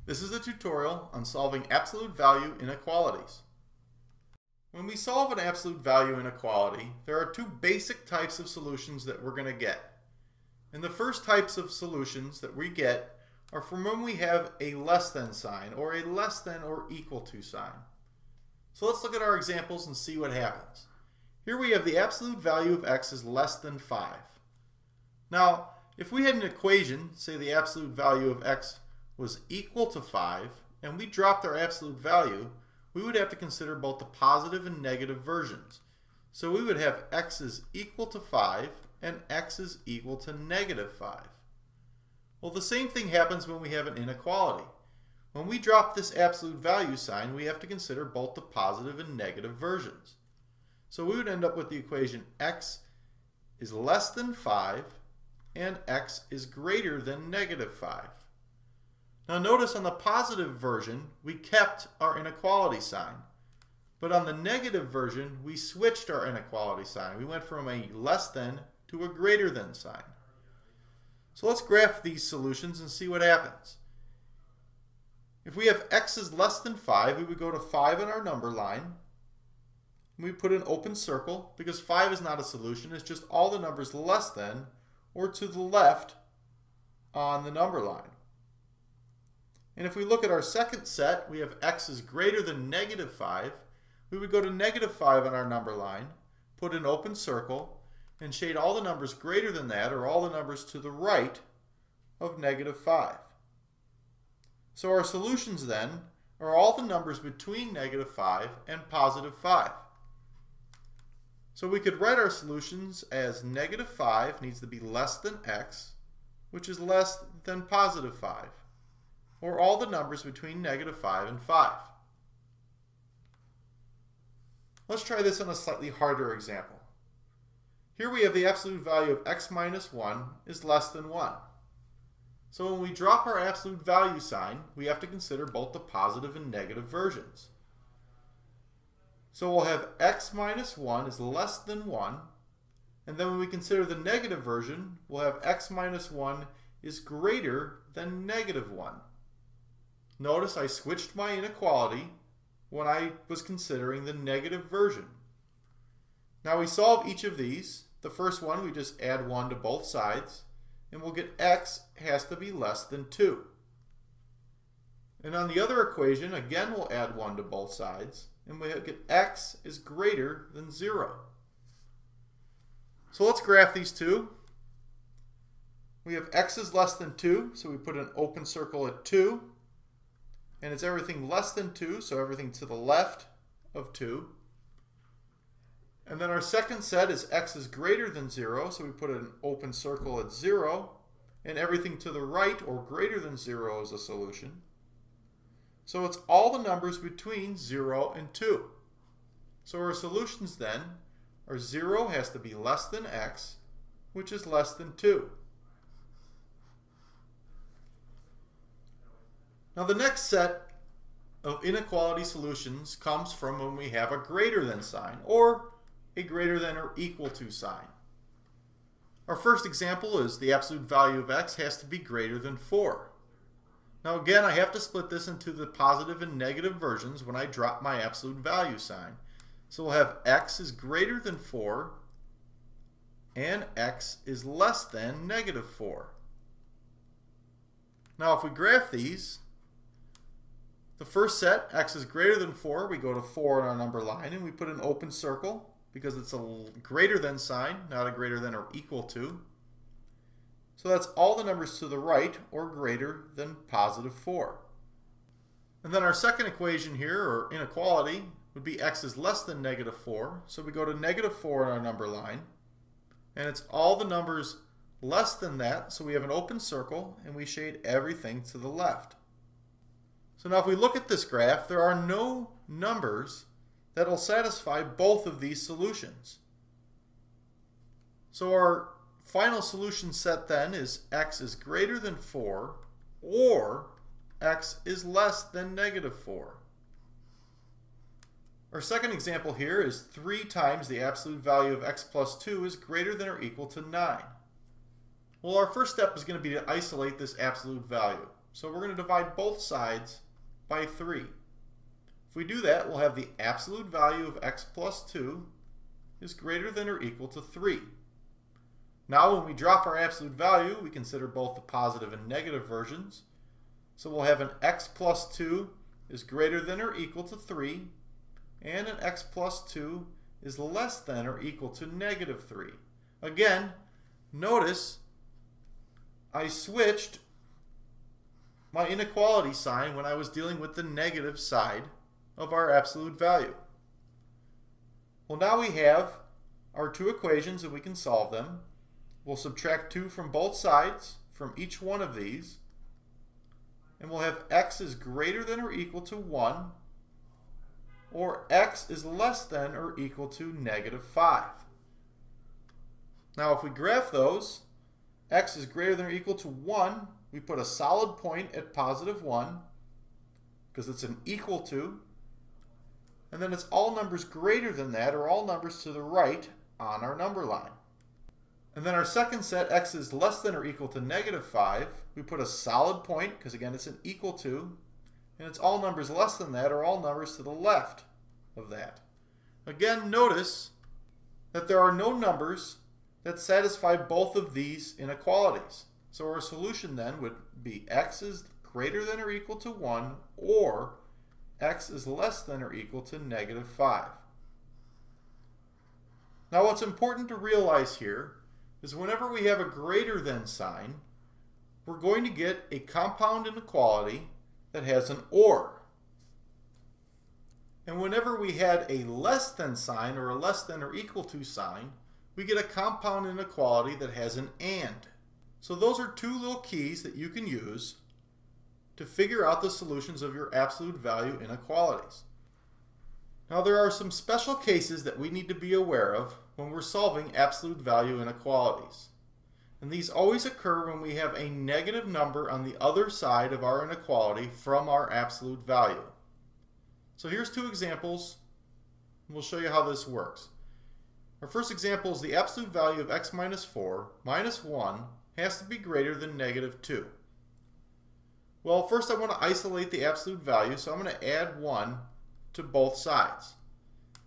This is a tutorial on solving absolute value inequalities. When we solve an absolute value inequality, there are two basic types of solutions that we're going to get. And the first types of solutions that we get are from when we have a less than sign or a less than or equal to sign. So let's look at our examples and see what happens. Here we have the absolute value of x is less than 5. Now, if we had an equation, say the absolute value of x was equal to 5, and we dropped our absolute value, we would have to consider both the positive and negative versions. So we would have x is equal to 5 and x is equal to negative 5. Well, the same thing happens when we have an inequality. When we drop this absolute value sign, we have to consider both the positive and negative versions. So we would end up with the equation x is less than 5 and x is greater than negative 5. Now notice on the positive version, we kept our inequality sign. But on the negative version, we switched our inequality sign. We went from a less than to a greater than sign. So let's graph these solutions and see what happens. If we have x is less than 5, we would go to 5 in our number line. We put an open circle because 5 is not a solution. It's just all the numbers less than or to the left on the number line. And if we look at our second set, we have x is greater than negative 5. We would go to negative 5 on our number line, put an open circle, and shade all the numbers greater than that, or all the numbers to the right of negative 5. So our solutions then are all the numbers between negative 5 and positive 5. So we could write our solutions as negative 5 needs to be less than x, which is less than positive 5. Or all the numbers between negative 5 and 5. Let's try this on a slightly harder example. Here we have the absolute value of x minus 1 is less than 1. So when we drop our absolute value sign, we have to consider both the positive and negative versions. So we'll have x minus 1 is less than 1, and then when we consider the negative version, we'll have x minus 1 is greater than negative 1. Notice I switched my inequality when I was considering the negative version. Now we solve each of these. The first one, we just add 1 to both sides, and we'll get x has to be less than 2. And on the other equation, again we'll add 1 to both sides, and we get x is greater than 0. So let's graph these two. We have x is less than 2, so we put an open circle at 2. And it's everything less than 2, so everything to the left of 2. And then our second set is x is greater than 0, so we put an open circle at 0. And everything to the right or greater than 0 is a solution. So it's all the numbers between 0 and 2. So our solutions then are 0 has to be less than x, which is less than 2. Now the next set of inequality solutions comes from when we have a greater than sign or a greater than or equal to sign. Our first example is the absolute value of x has to be greater than 4. Now again, I have to split this into the positive and negative versions when I drop my absolute value sign. So we'll have x is greater than 4 and x is less than negative 4. Now if we graph these, the first set, x is greater than 4, we go to 4 in our number line and we put an open circle because it's a greater than sign, not a greater than or equal to. So that's all the numbers to the right or greater than positive 4. And then our second equation here, or inequality, would be x is less than negative 4. So we go to negative 4 in our number line. And it's all the numbers less than that, so we have an open circle and we shade everything to the left. So now if we look at this graph, there are no numbers that will satisfy both of these solutions. So our final solution set then is x is greater than 4 or x is less than negative 4. Our second example here is 3 times the absolute value of x plus 2 is greater than or equal to 9. Well, our first step is going to be to isolate this absolute value. So we're going to divide both sides by 3. If we do that, we'll have the absolute value of x plus 2 is greater than or equal to 3. Now when we drop our absolute value, we consider both the positive and negative versions. So we'll have an x plus 2 is greater than or equal to 3, and an x plus 2 is less than or equal to negative 3. Again, notice I switched my inequality sign when I was dealing with the negative side of our absolute value. Well, now we have our two equations and we can solve them. We'll subtract 2 from both sides from each one of these, and we'll have x is greater than or equal to 1, or x is less than or equal to negative 5. Now if we graph those, x is greater than or equal to 1, we put a solid point at positive 1 because it's an equal to, and then it's all numbers greater than that, or all numbers to the right on our number line. And then our second set, x is less than or equal to negative 5, we put a solid point because again it's an equal to, and it's all numbers less than that, or all numbers to the left of that. Again, notice that there are no numbers that satisfy both of these inequalities. So our solution then would be x is greater than or equal to 1, or x is less than or equal to negative 5. Now what's important to realize here is whenever we have a greater than sign, we're going to get a compound inequality that has an or. And whenever we had a less than sign, or a less than or equal to sign, we get a compound inequality that has an and. So those are two little keys that you can use to figure out the solutions of your absolute value inequalities. Now there are some special cases that we need to be aware of when we're solving absolute value inequalities. And these always occur when we have a negative number on the other side of our inequality from our absolute value. So here's two examples, and we'll show you how this works. Our first example is the absolute value of x minus 4 minus 1 has to be greater than negative 2. Well, first I want to isolate the absolute value, so I'm going to add 1 to both sides.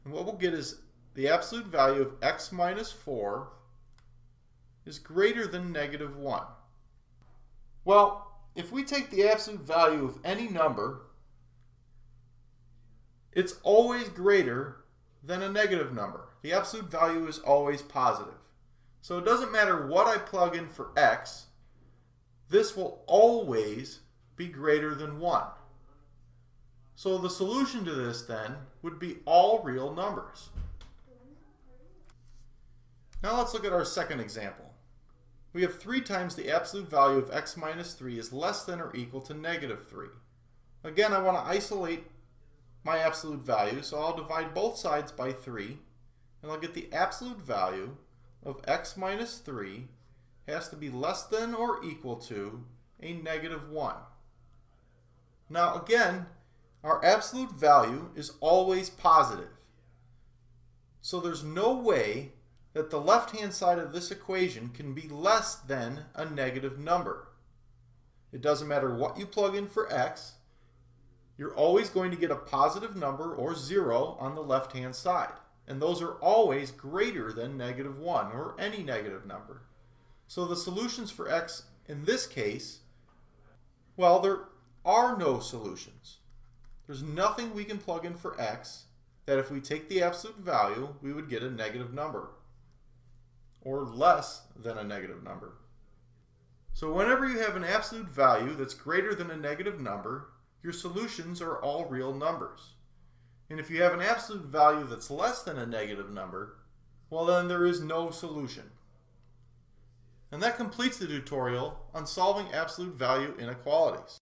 And what we'll get is the absolute value of x minus 4 is greater than negative 1. Well, if we take the absolute value of any number, it's always greater than a negative number. The absolute value is always positive. So it doesn't matter what I plug in for x, this will always be greater than 1. So the solution to this then would be all real numbers. Now let's look at our second example. We have 3 times the absolute value of x minus 3 is less than or equal to negative 3. Again, I want to isolate my absolute value, so I'll divide both sides by 3, and I'll get the absolute value of x minus 3 has to be less than or equal to a negative 1. Now again, our absolute value is always positive. So there's no way that the left-hand side of this equation can be less than a negative number. It doesn't matter what you plug in for x, you're always going to get a positive number or 0 on the left-hand side. And those are always greater than negative 1 or any negative number. So the solutions for x in this case, well, there are no solutions. There's nothing we can plug in for x that if we take the absolute value, we would get a negative number or less than a negative number. So whenever you have an absolute value that's greater than a negative number, your solutions are all real numbers. And if you have an absolute value that's less than a negative number, well then there is no solution. And that completes the tutorial on solving absolute value inequalities.